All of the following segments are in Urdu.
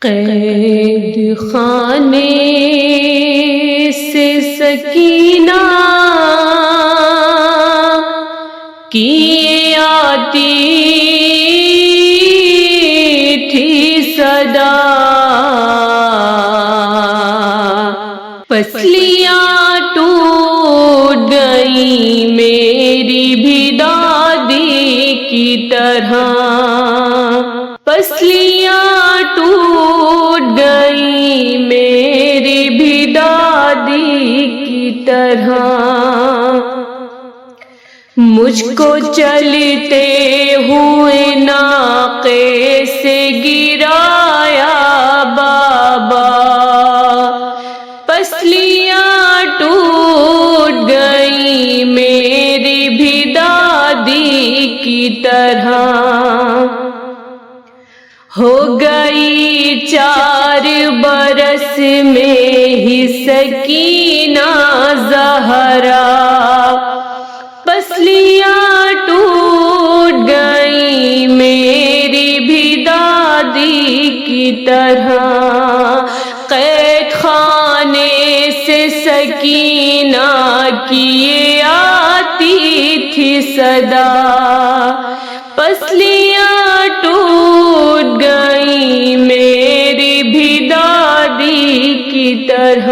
قید خانے سے سکینہ کی آتی تھی صدا، پسلیاں ٹوٹ گئی میری بھی دادی کی طرح، پسلیاں ٹوٹ گئی میری بھی دادی کی طرح، مجھ کو چلتے ہوئے ناقے سے گرایا بابا، پسلیاں ٹوٹ گئی میری بھی دادی کی طرح، ہو گئی 4 برس میں ہی سکینہ زہرا، پسلیاں ٹوٹ گئی میری بھی دادی کی طرح، قید خانے سے سکینہ کی آتی تھی صدا، پسلیاں ٹوٹ گئی میری بھی دادی کی طرح،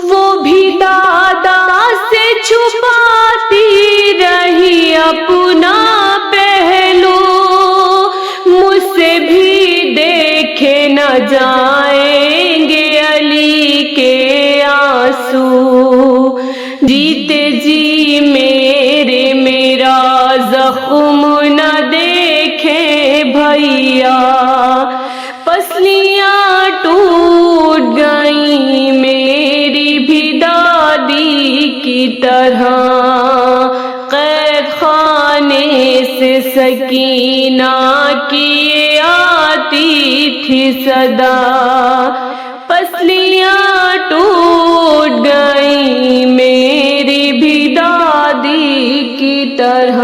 وہ بھی دادا سے چھپاتی رہی اپنا پہلو، مجھ سے بھی دیکھے نہ جائیں گے علی کے آنسو، جیتے جی میرا زخم نہ دیکھیں بھیا، پسلیاں ٹوٹ گئی میری بھی دادی کی طرح، قید خانے سے سکینہ کی آتی تھی صدا، پسلیاں ٹوٹ گئی میری بھی دادی کی طرح،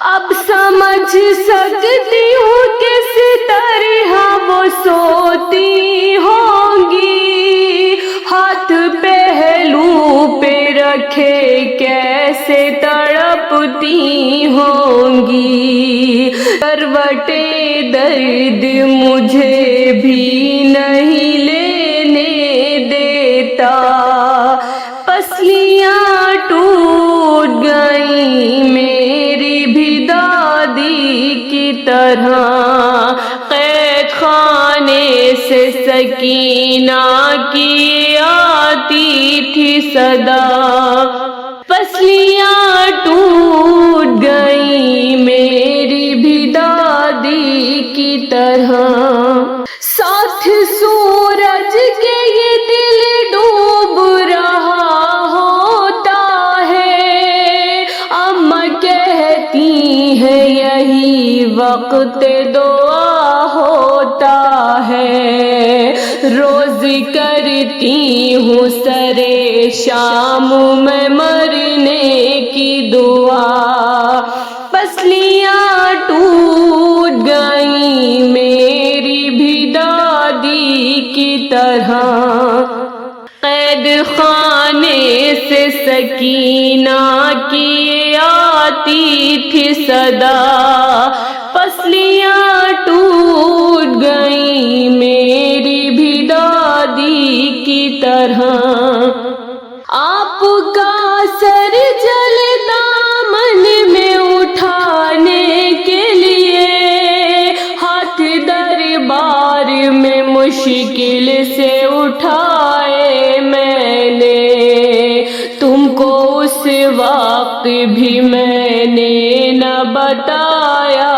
اب سمجھ سکتی ہوں کس طرح وہ سوتی ہوں گی، ہاتھ پہلو پہ رکھے کیسے تڑپتی ہوں گی، کروٹ درد مجھے بھی نہیں لینے دیتا، پسلیاں ٹوٹ گئی میری بھی دادی کی طرح، قید خانے سے سکینہ کی آتی تھی صدا، پسلیاں ٹوٹ گئی میری بھی دادی کی طرح، ساتھ سورج کے یہ دل ڈوب رہا ہوتا ہے، اماں کہتی ہے یہی وقت دعا ہوتا ہے، روز کرتی ہوں سرے شام میں مرنے کی دعا، پسلیاں ٹوٹ گئی میری بھی دادی کی طرح، قید خانے سے سکینہ کی آتی تھی صدا، پسلیاں ٹوٹ گئی میری بھی دادی کی طرح، آپ کا سر جل دامن میں اٹھانے کے لیے، ہاتھ دربار میں مشکل سے اٹھائے میں نے، تم کو اس وقت بھی میں نے نہ بتایا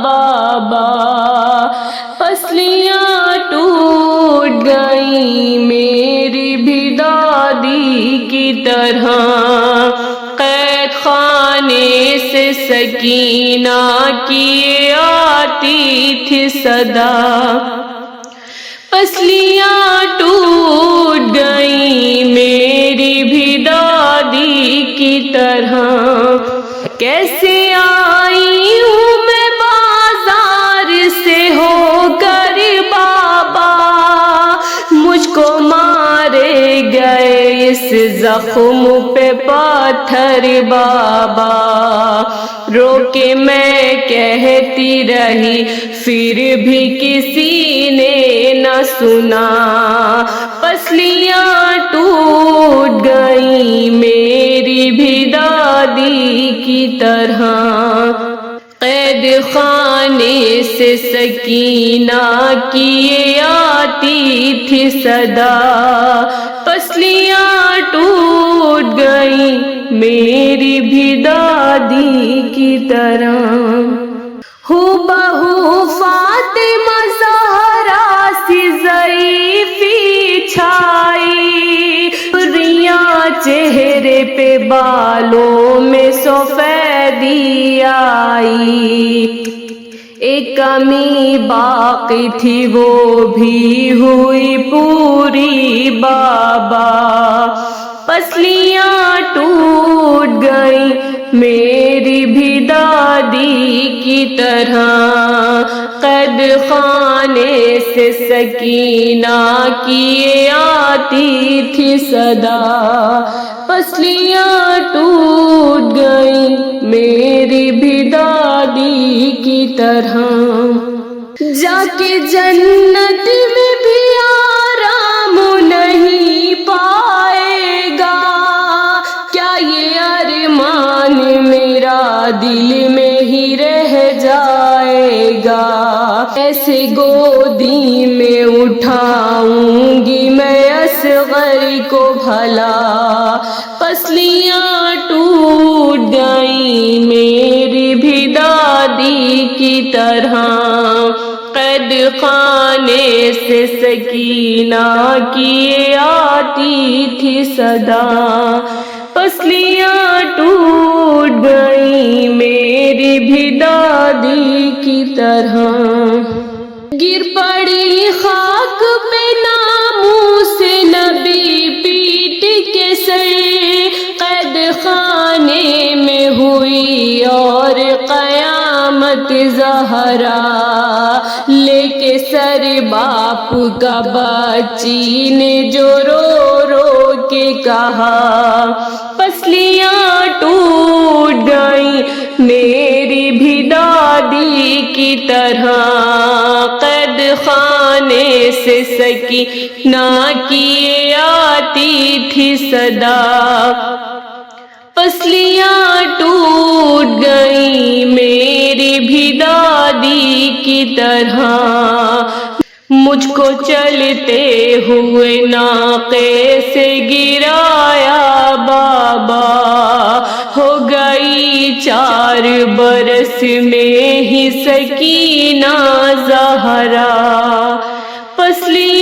بابا، پسلیاں ٹوٹ گئی میری بھی دادی کی طرح، قید خانے سے سکینہ کی آتی تھی صدا، پسلیاں ٹوٹ گئی میری بھی دادی کی طرح، کیسے آئی ہوں میں بازار زخم پہ پتھر بابا، رو کے میں کہتی رہی پھر بھی کسی نے نہ سنا، پسلیاں ٹوٹ گئیں میری بھی دادی کی طرح، قید خانے سے سکینہ کی یہ آتی تھی صدا، پسلیاں ٹوٹ گئیں میری بھی دادی کی طرح، ہو بہو فاطمہ زہرا سی ضعیفی چھائی، ریاں چہرے پہ بالوں میں سفیدی آئی، ایک کمی باقی تھی وہ بھی ہوئی پوری بابا، پسلیاں ٹوٹ گئیں میری بھی دادی کی طرح، قید خانے سے سکینہ کی یہ آتی تھی صدا، پسلیاں ٹوٹ گئیں میری بھی دادی کی طرح، جا کے جنت میں بھی آرام نہیں پائے گا، کیا یہ ارمان میرا دل میں ہی رہ جائے گا، ایسے گودی میں اٹھاؤں گی میں اصغر کو بھلا، پسلیاں ٹوٹ گئیں میری بھی دادی کی طرح، قید خانے سے سکینہ کی یہ آتی تھی صدا، پسلیاں ٹوٹ گئیں میری بھی دادی کی طرح، گر پڑی خاک پہ ناموس نبی پیٹ کے سر، قید خانے میں ہوئی اور قیامت زہرا، لے کے سر باپ کا بچی نے جو رو رو کے کہا، پسلیاں ٹوٹ گئیں میری بھی دادی کی طرح، قید خانے سے سکینہ کی یہ آتی تھی صدا، پسلیاں ٹوٹ گئیں میری بھی دادی کی طرح، مجھ کو چلتے ہوئے ناقے سے گرایا بابا، ہو گئی 4 برس میں ہی سکینہ زہرا، پسلیاں